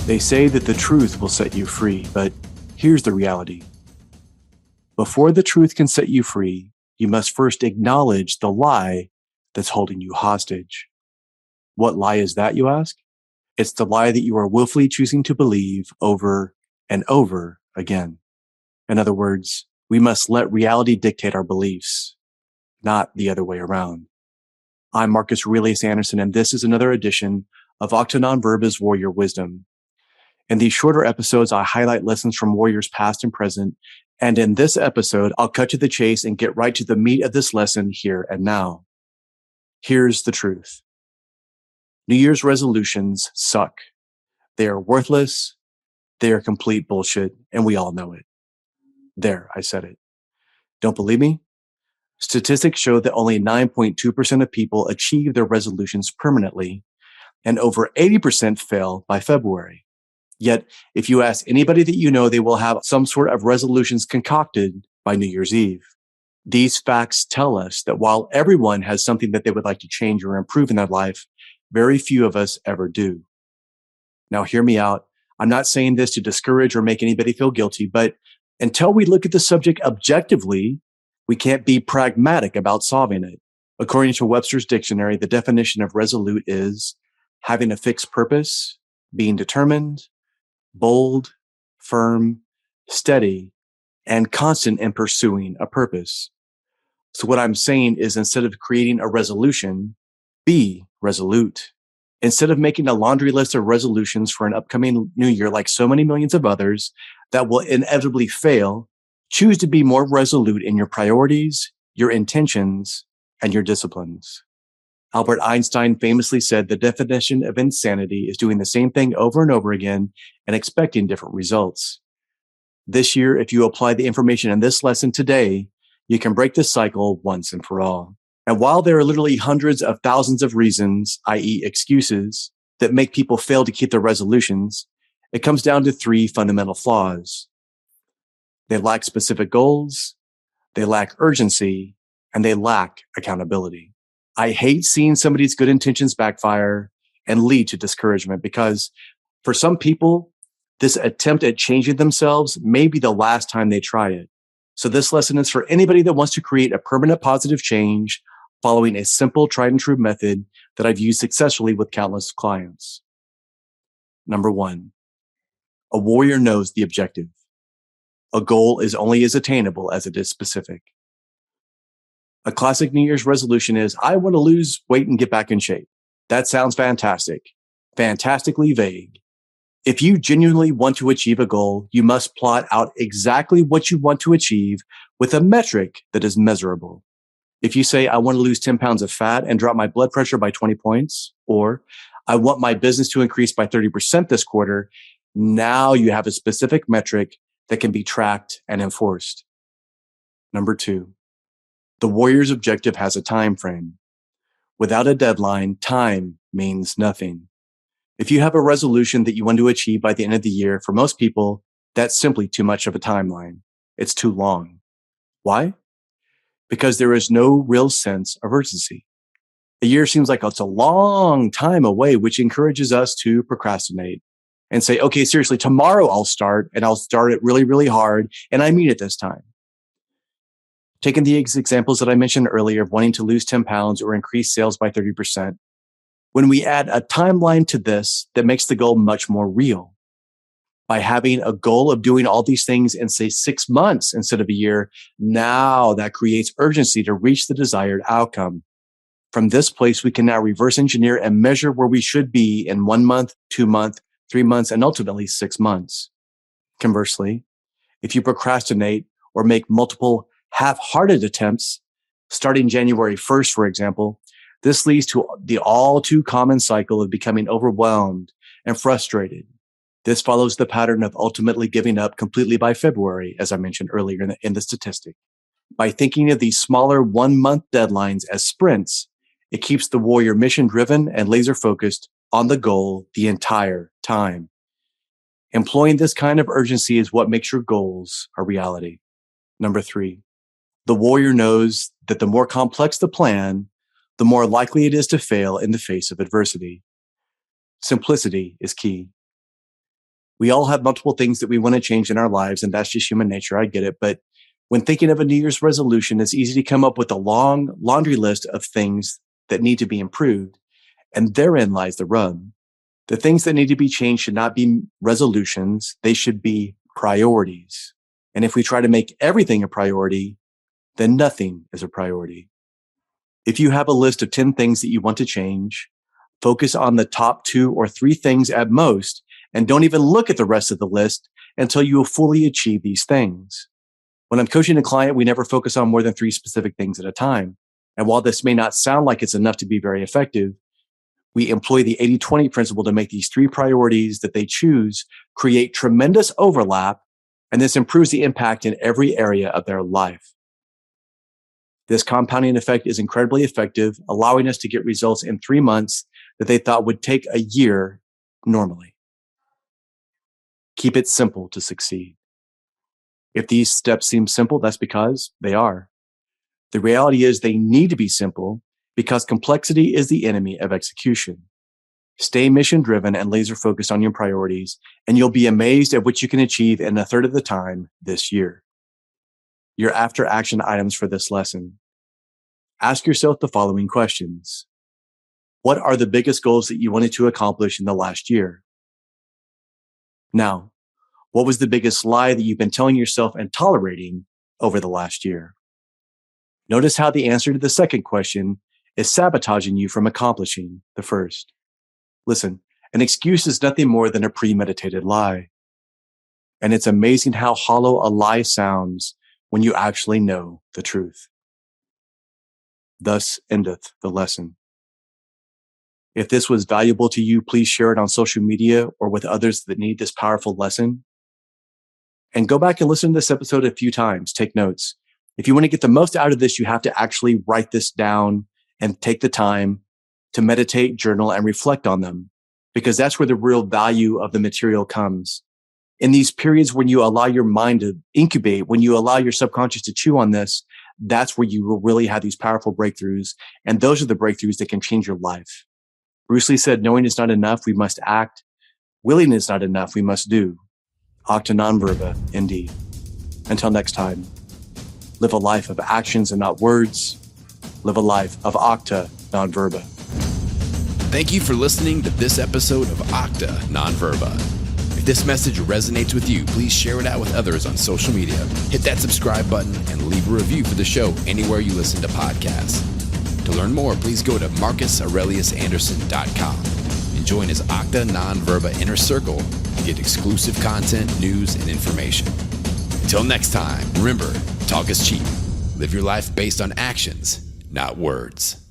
They say that the truth will set you free, but here's the reality. Before the truth can set you free, you must first acknowledge the lie that's holding you hostage. What lie is that, you ask? It's the lie that you are willfully choosing to believe over and over again. In other words, we must let reality dictate our beliefs, not the other way around. I'm Marcus Aurelius Anderson, and this is another edition of Octanon Verba's Warrior Wisdom. In these shorter episodes, I highlight lessons from warriors past and present. And in this episode, I'll cut to the chase and get right to the meat of this lesson here and now. Here's the truth. New Year's resolutions suck. They are worthless. They are complete bullshit, and we all know it. There, I said it. Don't believe me? Statistics show that only 9.2% of people achieve their resolutions permanently, and over 80% fail by February. Yet, if you ask anybody that you know, they will have some sort of resolutions concocted by New Year's Eve. These facts tell us that while everyone has something that they would like to change or improve in their life, very few of us ever do. Now, hear me out. I'm not saying this to discourage or make anybody feel guilty, but until we look at the subject objectively, we can't be pragmatic about solving it. According to Webster's dictionary, the definition of resolute is having a fixed purpose, being determined, bold, firm, steady, and constant in pursuing a purpose. So what I'm saying is, instead of creating a resolution, be resolute. Instead of making a laundry list of resolutions for an upcoming new year like so many millions of others that will inevitably fail, choose to be more resolute in your priorities, your intentions, and your disciplines. Albert Einstein famously said the definition of insanity is doing the same thing over and over again and expecting different results. This year, if you apply the information in this lesson today, you can break this cycle once and for all. And while there are literally hundreds of thousands of reasons, i.e. excuses, that make people fail to keep their resolutions, it comes down to three fundamental flaws. They lack specific goals, they lack urgency, and they lack accountability. I hate seeing somebody's good intentions backfire and lead to discouragement, because for some people, this attempt at changing themselves may be the last time they try it. So this lesson is for anybody that wants to create a permanent positive change following a simple, tried and true method that I've used successfully with countless clients. Number one, a warrior knows the objective. A goal is only as attainable as it is specific. A classic New Year's resolution is, I want to lose weight and get back in shape. That sounds fantastic. Fantastically vague. If you genuinely want to achieve a goal, you must plot out exactly what you want to achieve with a metric that is measurable. If you say, I want to lose 10 pounds of fat and drop my blood pressure by 20 points, or I want my business to increase by 30% this quarter, now you have a specific metric that can be tracked and enforced. Number two, the warrior's objective has a time frame. Without a deadline, time means nothing. If you have a resolution that you want to achieve by the end of the year, for most people, that's simply too much of a timeline. It's too long. Why? Because there is no real sense of urgency. A year seems like it's a long time away, which encourages us to procrastinate and say, okay, seriously, tomorrow I'll start, and I'll start it really, really hard, and I mean it this time. Taking the examples that I mentioned earlier of wanting to lose 10 pounds or increase sales by 30%, when we add a timeline to this, that makes the goal much more real. By having a goal of doing all these things in, say, 6 months instead of a year, now that creates urgency to reach the desired outcome. From this place, we can now reverse engineer and measure where we should be in 1 month, 2 months, 3 months, and ultimately 6 months. Conversely, if you procrastinate or make multiple half-hearted attempts, starting January 1st, for example, this leads to the all too common cycle of becoming overwhelmed and frustrated. This follows the pattern of ultimately giving up completely by February, as I mentioned earlier in the statistic. By thinking of these smaller 1-month deadlines as sprints, it keeps the warrior mission-driven and laser-focused on the goal the entire time. Employing this kind of urgency is what makes your goals a reality. Number three, the warrior knows that the more complex the plan, the more likely it is to fail in the face of adversity. Simplicity is key. We all have multiple things that we want to change in our lives, and that's just human nature. I get it. But when thinking of a New Year's resolution, it's easy to come up with a long laundry list of things that need to be improved. And therein lies the rub. The things that need to be changed should not be resolutions. They should be priorities. And if we try to make everything a priority, then nothing is a priority. If you have a list of 10 things that you want to change, focus on the top 2 or 3 things at most, and don't even look at the rest of the list until you have fully achieved these things. When I'm coaching a client, we never focus on more than 3 specific things at a time. And while this may not sound like it's enough to be very effective, we employ the 80-20 principle to make these 3 priorities that they choose create tremendous overlap, and this improves the impact in every area of their life. This compounding effect is incredibly effective, allowing us to get results in 3 months that they thought would take a year normally. Keep it simple to succeed. If these steps seem simple, that's because they are. The reality is they need to be simple because complexity is the enemy of execution. Stay mission-driven and laser-focused on your priorities, and you'll be amazed at what you can achieve in a third of the time this year. Your after-action items for this lesson. Ask yourself the following questions. What are the biggest goals that you wanted to accomplish in the last year? Now, what was the biggest lie that you've been telling yourself and tolerating over the last year? Notice how the answer to the second question is sabotaging you from accomplishing the first. Listen, an excuse is nothing more than a premeditated lie. And it's amazing how hollow a lie sounds when you actually know the truth. Thus endeth the lesson. If this was valuable to you, please share it on social media or with others that need this powerful lesson. And go back and listen to this episode a few times. Take notes. If you want to get the most out of this, you have to actually write this down and take the time to meditate, journal, and reflect on them, because that's where the real value of the material comes. In these periods when you allow your mind to incubate, when you allow your subconscious to chew on this, that's where you will really have these powerful breakthroughs. And those are the breakthroughs that can change your life. Bruce Lee said, knowing is not enough, we must act. Willing is not enough, we must do. Acta non verba, indeed. Until next time, live a life of actions and not words. Live a life of acta non verba. Thank you for listening to this episode of Acta Non Verba. If this message resonates with you, please share it out with others on social media. Hit that subscribe button and leave a review for the show anywhere you listen to podcasts. To learn more, please go to marcusaureliusanderson.com and join his Acta Non Verba Inner Circle to get exclusive content, news, and information. Until next time, remember, talk is cheap. Live your life based on actions, not words.